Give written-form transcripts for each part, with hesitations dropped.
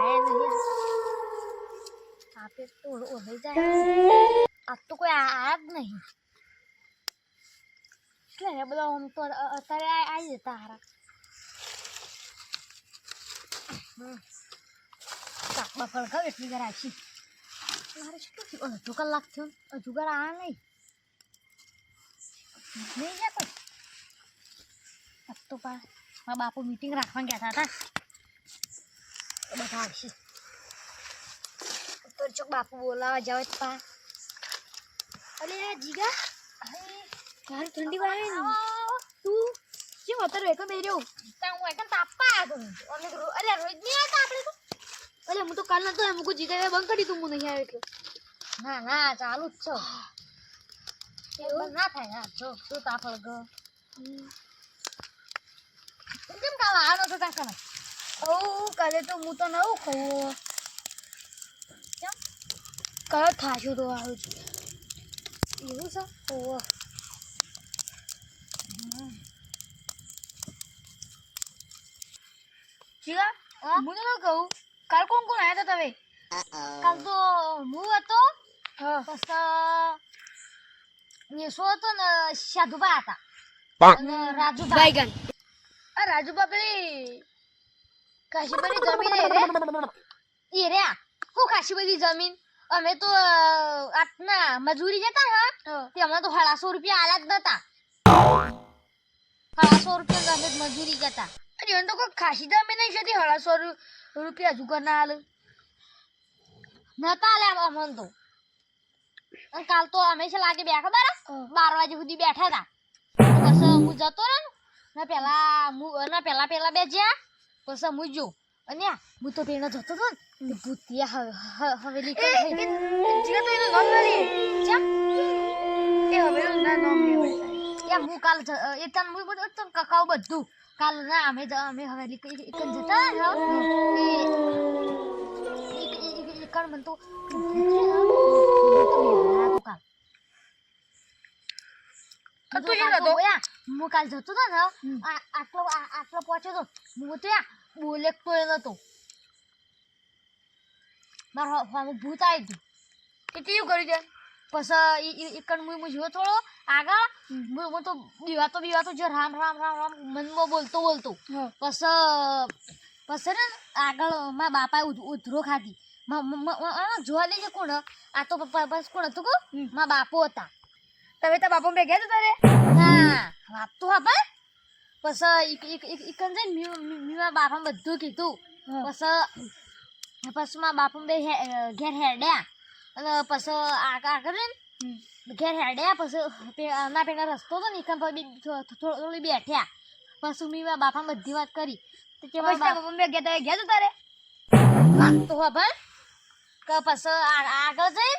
આયા નહીં આપે તો ઓળઈ જાય આ તો કોઈ આયા જ નહીં કે બધા આમ તો અત્યારે આવી જતા હારા તાપમાં ફળગાવ એટલી ઘર આછી મારે શું થયું અડધો કલાક થયો હજુ ઘર આયા નહીં નહીં ગયા કોઈ આજ તો મારા બાપુ મીટિંગ રાખવા ગયા હતા બધા આવશે તો ચોક બાપુ બોલાવા જાવ પા અરે જીગા યાર ઠંડી વાળે તું કેમ અત્યારે એક બેર્યો તા હું એક તાપા આવ્યો અમે તો અરે રોજ નહીં આવતા આપણે તો અરે હું તો કાલ નતો એમ કો જીગા બંધ કરી તું હું નહીં આવ્યો એટલે ના ના ચાલુ જ છો એવું ના થાય હા જો તું તાપળ ગયો કેમ કાલ આનો તો કાકા ઓ કાલે તો હું તો નવું ખાવું કેમ કાલે ખાશો તો આવ્યો છું એવું છે ઓહ જીગા હું તો કહું કાલ કોણ કોણ આવ્યા હતા તમે કાલ તો હું હતો પછી નેસો હતો ને સાધુબા હતા અને રાજુબા બાઈગન આ રાજુબા પેલી કાશીબાની જમીન એ રે હું કાશીબાની જમીન અમે તો આટના મજૂરી જતા હા તે અમે તો 150 રૂપિયા આલ્યા જ નતા 150 રૂપિયા અમે મજૂરી જતા અરે એમ તો કોઈ ખાસી જમીન નહીં છે 150 રૂપિયા જુગર ના આલે નતા આલે અમને તો કાલ તો અમે છે લાગે બે ખબર 12 વાગે સુધી બેઠા હતા પછી હું જતો ને પેલા બે જ્યા પછી હું જો અને હું તો પેલા જતો હતો ને ભૂતિયા હવેલી કઈ થઈ ગઈ જીગા તો એનું નામ નથી ચમ એ હવેલી ના નામ લેવાય યા હું કાલ એ તન હું બધું કકાવ બધું કાલ ના અમે હવેલી એકન જતા ને એકન મન તો હું કાલ જતો હતો ને આટલો પહોંચ્યો તો હું તો બોલે તો એ નતો મારા ભૂત આવી હતું કેવું કર્યું છે પછી એકન હું જોયો થોડો આગળ હું તો બીવાતો જો રામ રામ રામ રામ મનમાં બોલતો પછી ને આગળ મારા બાપાએ ઉધરો ખાધી જોવા લઈ કોણ આ તો બસ કોણ હતું કહું મારા બાપો હતા તમે તો બાપા ભેગા હતા તારે ના વાત તો હા ભાઈ પછી એકન જઈને મારા બાપા બધું કીધું પછી મારા બાપા બે ઘેર હેડ્યા અને પછી આગળ ઘેર હેડ્યા પછી ના પેલા રસ્તો હતો ને એકન થોડી બેઠ્યા પછી મેં મારા બાપા બધી વાત કરી કે મારા બાપા બે ગયા તો તારે વાત તો હા ભાઈ કે પછી આગળ જઈ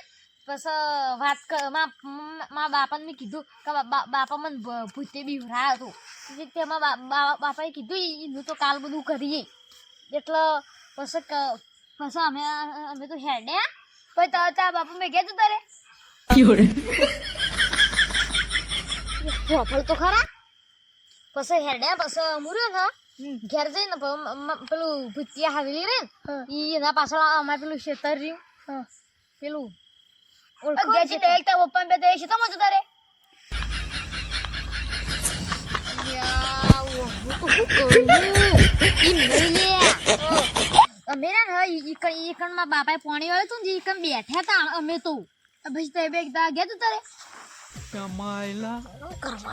પછી વાત મારા બાપાને મેં કીધું કે બાપા મને ભૂતે બીવરાયો હતો તેમાં બાપાએ કીધું એનું તો કાલ બધું કરીએ એટલે પછી અમે તો હેડ્યા પછી તારા બાપા મેં ગયા તારે તો ખરા પછી હેડ્યા પછી મુર્યો ને ઘેર જઈને પેલું ભૂતિયા હાવેલી રે એના પાછળ અમારે પેલું ખેતર રહ્યું પેલું પપ્પા બે છે તમે જતા રે અમે માં બાપાએ પાણી વાળ્યું હતું ને ઈકણ બેઠા હતા અમે તો પછી તે બે ગયા તું તારે કમાયલા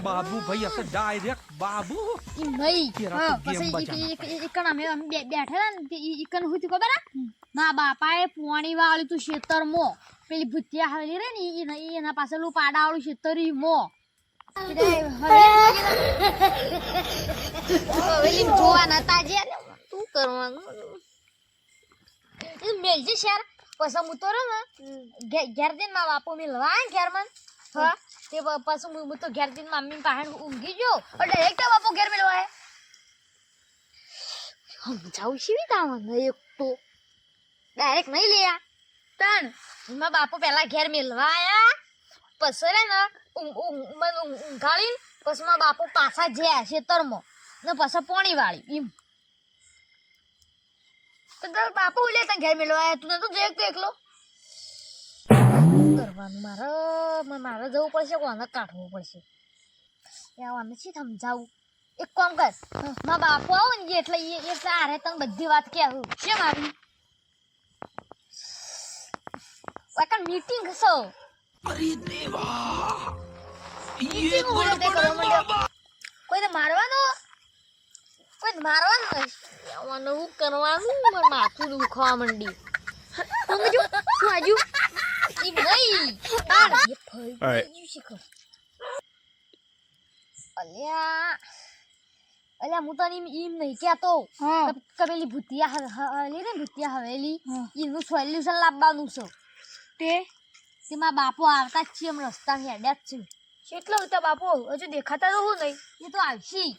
બાબુ ભાઈ અસે ડાયરેક્ટ બાબુ નહીં પછી ઈકણ અમે બેઠા ને ઈકણ હું ખબર મા બાપાએ પાણી વાળ્યું તું ખેતરમાં પેલી ભૂતિયા હવેલી રે ને એના પાછળ પાડા વાળું ખેતર મો હવેલી જોવા નતા જે શું કરવાનું મેલજી શેર પછી હું તો ને ઘેર જઈને મારા બાપુ મિલવા ઘેરમાં હા તે પછી હું તો ઘેર જઈને મમ્મી પાસે ઊંઘી ગયો એટલે એક બાપુ ઘેર મિલવા સમજાવું શીવી તાવન એક તો ડાયરેક્ટ નહીં લે તણ મારા બાપુ પેલા ઘેર મિલવા આયા પછી રે ને ઊંઘાડીને પછી મારા બાપુ પાછા જ્યા ખેતરમાં ને પછી પોણી વાળી એમ તો તારો બાપો ઉલે તને ઘેર મેળવા આયા તું નતો જોયો તો એકલો શું કરવાનું મારે જવું પડશે કોને કાઢવું પડશે આને છે સમજાવું એક કામ કર મારા બાપો આવો ને એટલે આરે તને બધી વાત કહેવું કેમ આવી વાકન મીટિંગ હસો અરે દેવા મીટિંગ ઉડે તે કરવા માંડ્યો કોઈને મારવાનું આવવાનું હું કરવાનું મારું માથું દુખવા માંડી સમજો શું આજુ ઈ નહીં તાર એ ફઈ ગયું શીખો અલ્યા હું તને એમ નહીં કહેતો કબેલી ભૂતિયા હવેલી એનું સોલ્યુશન લાવવાનું છે તે મારા બાપો આવતા જ છે એમ રસ્તા હેડ્યા જ છે કેટલો હતા બાપો હજુ દેખાતા તો હું નહીં એ તો આવશી